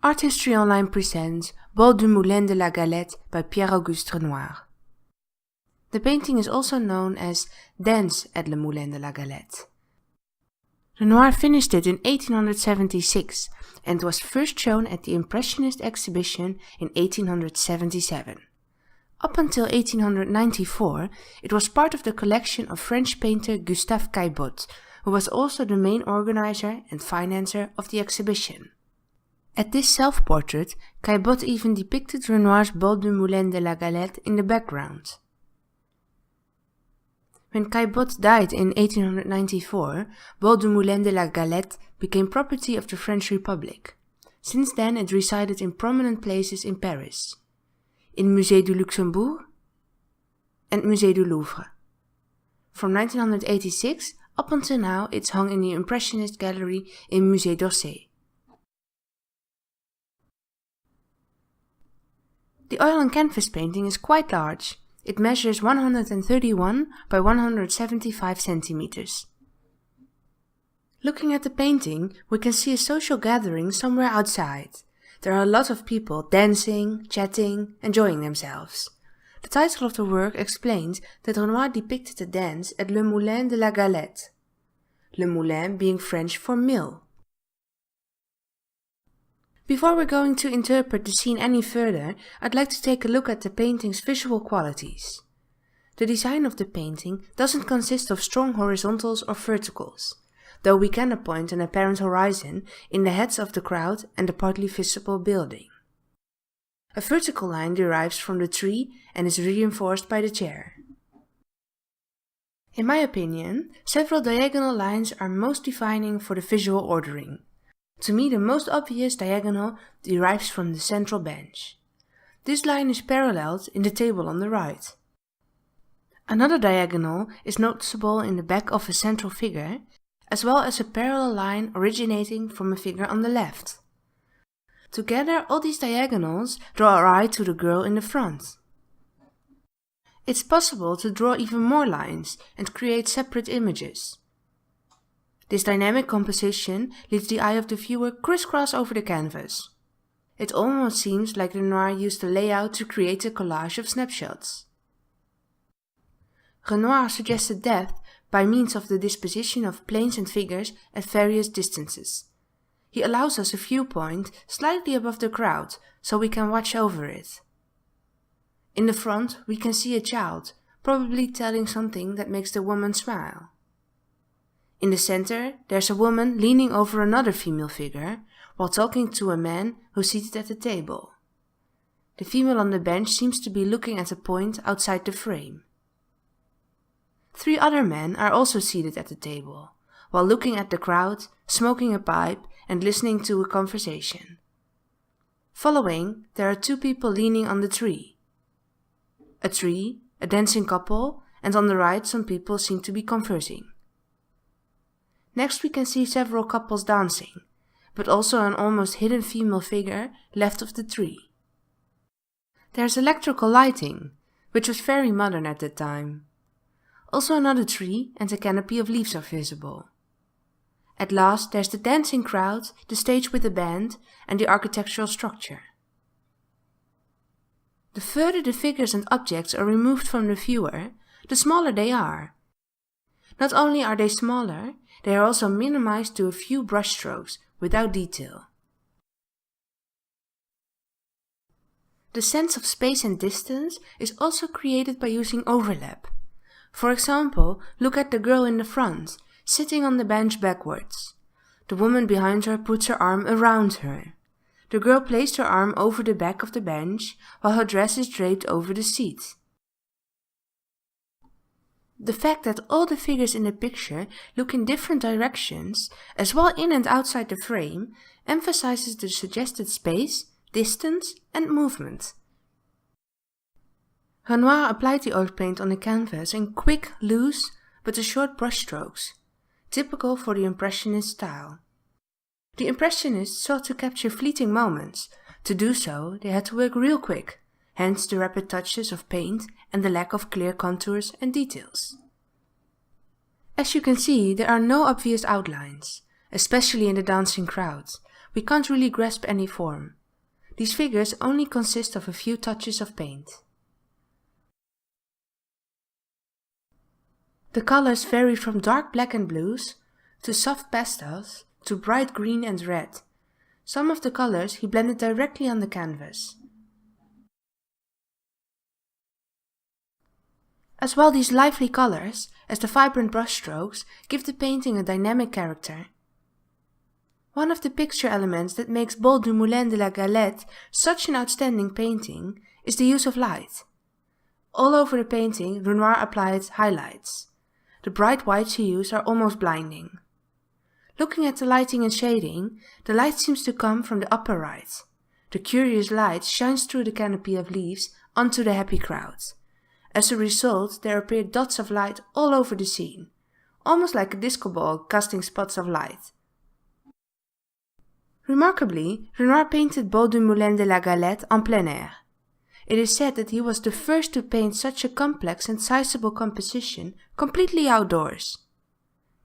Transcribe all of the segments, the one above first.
Art History Online presents Bal du Moulin de la Galette by Pierre-Auguste Renoir. The painting is also known as Dance at le Moulin de la Galette. Renoir finished it in 1876 and was first shown at the Impressionist exhibition in 1877. Up until 1894, it was part of the collection of French painter Gustave Caillebotte, who was also the main organizer and financer of the exhibition. At this self-portrait, Caillebotte even depicted Renoir's Bal du Moulin de la Galette in the background. When Caillebotte died in 1894, Bal du Moulin de la Galette became property of the French Republic. Since then it resided in prominent places in Paris, in Musée du Luxembourg and Musée du Louvre. From 1986 up until now it's hung in the Impressionist gallery in Musée d'Orsay. The oil and canvas painting is quite large. It measures 131 by 175 centimeters. Looking at the painting, we can see a social gathering somewhere outside. There are a lot of people dancing, chatting, enjoying themselves. The title of the work explains that Renoir depicted the dance at Le Moulin de la Galette, Le Moulin being French for mill. Before we're going to interpret the scene any further, I'd like to take a look at the painting's visual qualities. The design of the painting doesn't consist of strong horizontals or verticals, though we can appoint an apparent horizon in the heads of the crowd and the partly visible building. A vertical line derives from the tree and is reinforced by the chair. In my opinion, several diagonal lines are most defining for the visual ordering. To me, the most obvious diagonal derives from the central bench. This line is paralleled in the table on the right. Another diagonal is noticeable in the back of a central figure, as well as a parallel line originating from a figure on the left. Together, all these diagonals draw our eye to the girl in the front. It's possible to draw even more lines and create separate images. This dynamic composition leads the eye of the viewer crisscross over the canvas. It almost seems like Renoir used the layout to create a collage of snapshots. Renoir suggested depth by means of the disposition of planes and figures at various distances. He allows us a viewpoint slightly above the crowd so we can watch over it. In the front we can see a child, probably telling something that makes the woman smile. In the center, there's a woman leaning over another female figure while talking to a man who's seated at the table. The female on the bench seems to be looking at a point outside the frame. 3 other men are also seated at the table, while looking at the crowd, smoking a pipe and listening to a conversation. Following, there are 2 people leaning on the tree. A tree, a dancing couple, and on the right some people seem to be conversing. Next we can see several couples dancing, but also an almost hidden female figure left of the tree. There's electrical lighting, which was very modern at that time. Also another tree and a canopy of leaves are visible. At last there's the dancing crowd, the stage with the band, and the architectural structure. The further the figures and objects are removed from the viewer, the smaller they are. Not only are they smaller, they are also minimized to a few brushstrokes without detail. The sense of space and distance is also created by using overlap. For example, look at the girl in the front, sitting on the bench backwards. The woman behind her puts her arm around her. The girl placed her arm over the back of the bench while her dress is draped over the seat. The fact that all the figures in the picture look in different directions, as well in and outside the frame, emphasizes the suggested space, distance and movement. Renoir applied the oil paint on the canvas in quick, loose, but short brushstrokes, typical for the Impressionist style. The Impressionists sought to capture fleeting moments. To do so, they had to work real quick, hence the rapid touches of paint and the lack of clear contours and details. As you can see, there are no obvious outlines, especially in the dancing crowd, we can't really grasp any form. These figures only consist of a few touches of paint. The colors vary from dark black and blues, to soft pastels, to bright green and red. Some of the colors he blended directly on the canvas. As well, these lively colors, as the vibrant brushstrokes, give the painting a dynamic character. One of the picture elements that makes Bal du Moulin de la Galette such an outstanding painting is the use of light. All over the painting, Renoir applied highlights. The bright whites he used are almost blinding. Looking at the lighting and shading, the light seems to come from the upper right. The curious light shines through the canopy of leaves onto the happy crowd. As a result, there appear dots of light all over the scene, almost like a disco ball casting spots of light. Remarkably, Renoir painted Bal du Moulin de la Galette en plein air. It is said that he was the first to paint such a complex and sizable composition completely outdoors.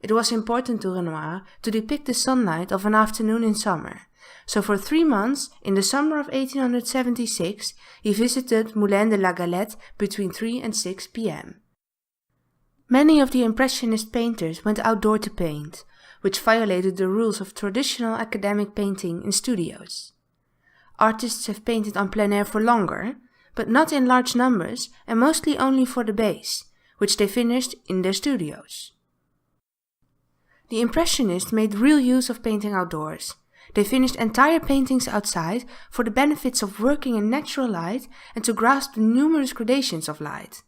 It was important to Renoir to depict the sunlight of an afternoon in summer, so for 3 months, in the summer of 1876, he visited Moulin de la Galette between 3 and 6 p.m. Many of the Impressionist painters went outdoor to paint, which violated the rules of traditional academic painting in studios. Artists have painted en plein air for longer, but not in large numbers and mostly only for the base, which they finished in their studios. The Impressionists made real use of painting outdoors. They finished entire paintings outside for the benefits of working in natural light and to grasp the numerous gradations of light.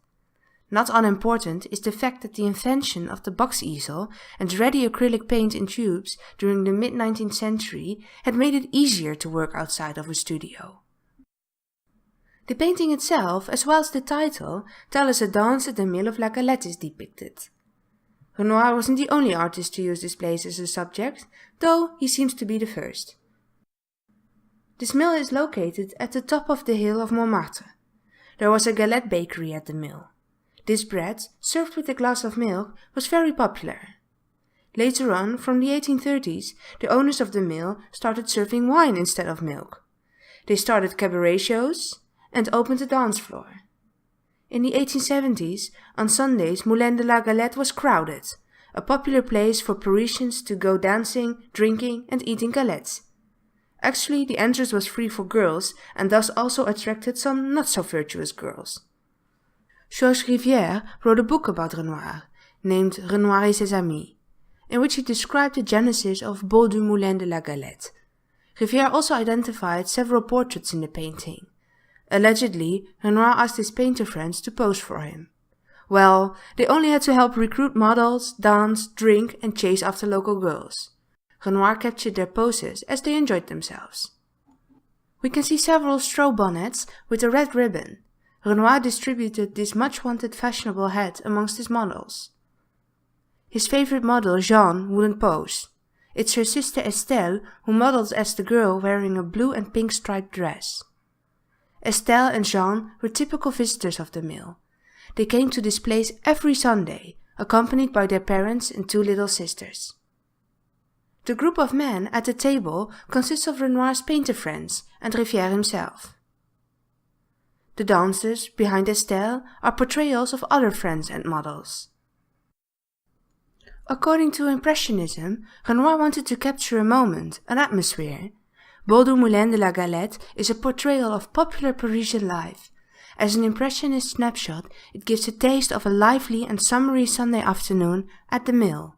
Not unimportant is the fact that the invention of the box easel and ready acrylic paint in tubes during the mid-19th century had made it easier to work outside of a studio. The painting itself, as well as the title, tell us a dance at the mill of La Galette is depicted. Renoir wasn't the only artist to use this place as a subject, though he seems to be the first. This mill is located at the top of the hill of Montmartre. There was a Galette bakery at the mill. This bread, served with a glass of milk, was very popular. Later on, from the 1830s, the owners of the mill started serving wine instead of milk. They started cabaret shows and opened a dance floor. In the 1870s, on Sundays, Moulin de la Galette was crowded, a popular place for Parisians to go dancing, drinking and eating galettes. Actually, the entrance was free for girls and thus also attracted some not-so-virtuous girls. Georges Rivière wrote a book about Renoir, named Renoir et ses amis, in which he described the genesis of Bal du Moulin de la Galette. Rivière also identified several portraits in the painting. Allegedly, Renoir asked his painter friends to pose for him. Well, they only had to help recruit models, dance, drink and chase after local girls. Renoir captured their poses as they enjoyed themselves. We can see several straw bonnets with a red ribbon. Renoir distributed this much-wanted fashionable hat amongst his models. His favorite model, Jeanne, wouldn't pose. It's her sister Estelle who models as the girl wearing a blue and pink striped dress. Estelle and Jeanne were typical visitors of the mill. They came to this place every Sunday, accompanied by their parents and 2 little sisters. The group of men at the table consists of Renoir's painter friends and Rivière himself. The dancers behind Estelle are portrayals of other friends and models. According to Impressionism, Renoir wanted to capture a moment, an atmosphere. Bal du Moulin de la Galette is a portrayal of popular Parisian life. As an Impressionist snapshot, it gives a taste of a lively and summery Sunday afternoon at the mill.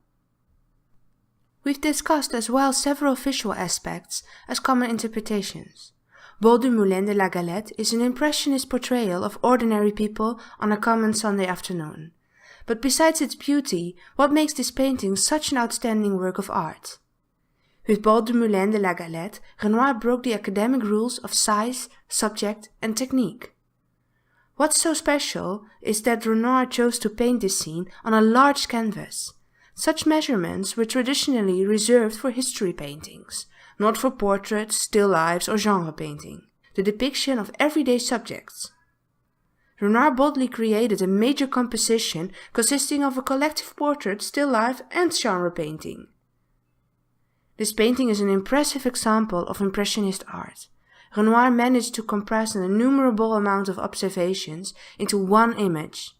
We've discussed as well several visual aspects as common interpretations. Bal du Moulin de la Galette is an Impressionist portrayal of ordinary people on a common Sunday afternoon. But besides its beauty, what makes this painting such an outstanding work of art? With Bal du Moulin de la Galette, Renoir broke the academic rules of size, subject and technique. What's so special is that Renoir chose to paint this scene on a large canvas. Such measurements were traditionally reserved for history paintings, not for portraits, still lifes or genre painting, the depiction of everyday subjects. Renoir boldly created a major composition consisting of a collective portrait, still life and genre painting. This painting is an impressive example of Impressionist art. Renoir managed to compress an innumerable amount of observations into one image.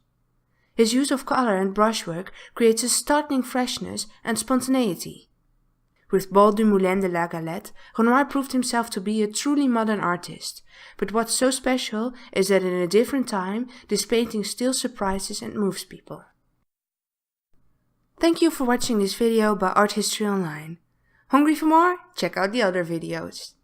His use of color and brushwork creates a startling freshness and spontaneity. With Bal du Moulin de la Galette, Renoir proved himself to be a truly modern artist, but what's so special is that in a different time, this painting still surprises and moves people. Thank you for watching this video by Art History Online. Hungry for more? Check out the other videos.